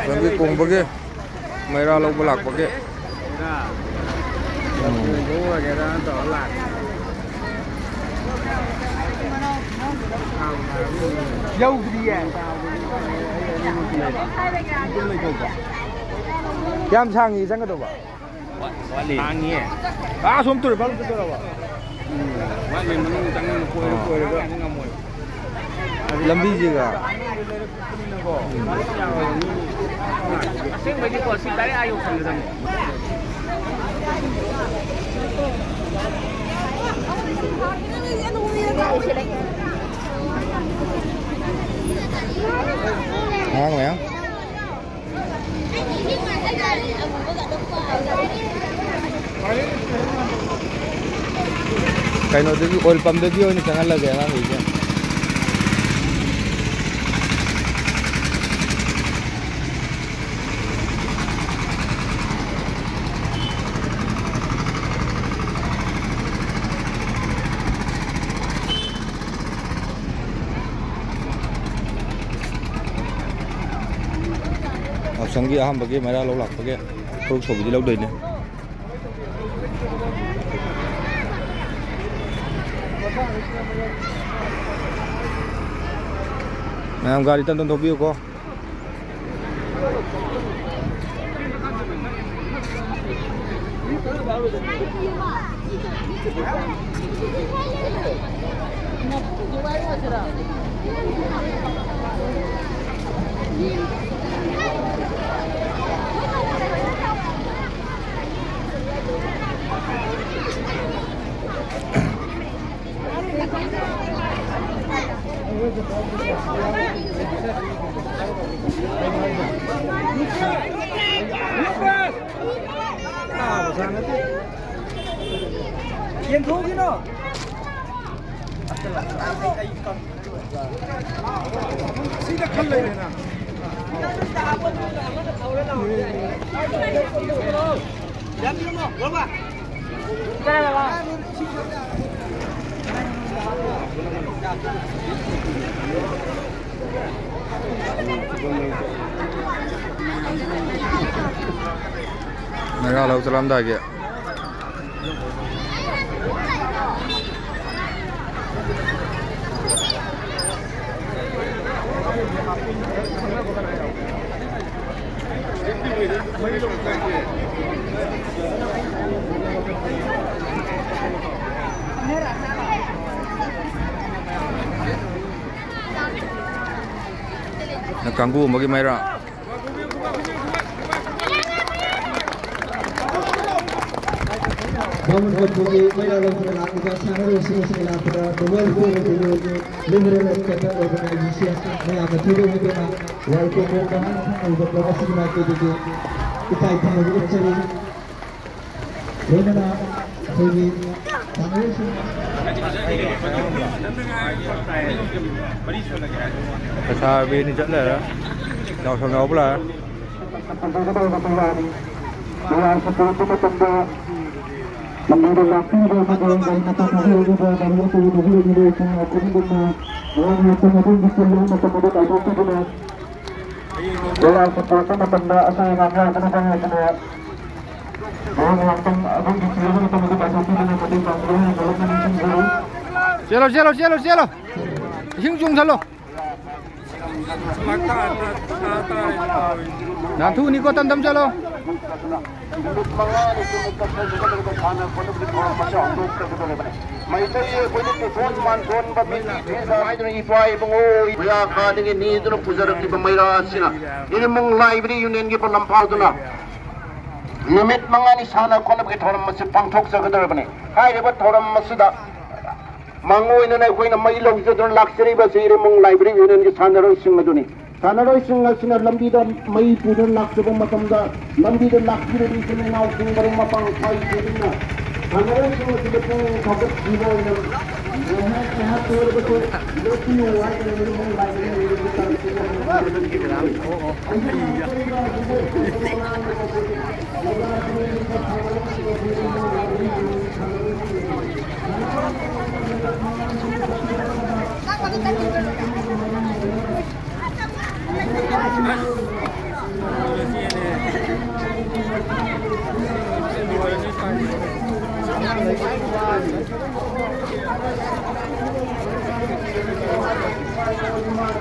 Lagi kung bagi, mayra lau balak bagi. Dâu gì à? Kiam changi sang ka ba? Changi. Ah, somtur balu tu ba? Wali manung jangan koi ga ni ngamoy. Lambi juga. Asing bagi ko si dari ayo sang. Ngon ya? Kayak no degi oil pump degi ini sangat lagi ya kan ini. Sangi aham bagi mayra lau lak bagi produk sobi di lau doi ne. Nah, gari tan tobi ko. Yang thu cái nó. Xin được khăn lên này nè. Mayra lau telam dah ke. Nagkanggu bagi Mayra. Namun bagi Mayra lau kita sangat sering pada dua lingkungan kata organisasi yang akan turun itu walaupun berbahan untuk lokasi mereka itu kita itu juga cari mana bagi sangat Sabi ni chắc là đào sầu ngầu là cielo hing chung thalo na thu ni ko tam tam chalo mai tai ko ni phone man phone ba mi mai tu ni fai bango ya ka ni ni tu pujar ki ba mai ra sina ni mong library union ki palam phau tu na numit mangani sana konab ki thoram mas pangthok sagadar bane hai re ba thoram masda mangoi na koi na mai lo jo don luxury ba sire mong library union ki sanaro sing aduni sanaro sing asina lambi da mai pudon lakse ba matam da lambi da luxury ni sine na sing bareng ma pang phai jedina sanaro sing sine ko khabat jiwa na ha to ba to lo ki wa na mong library union ki sanaro Terima kasih.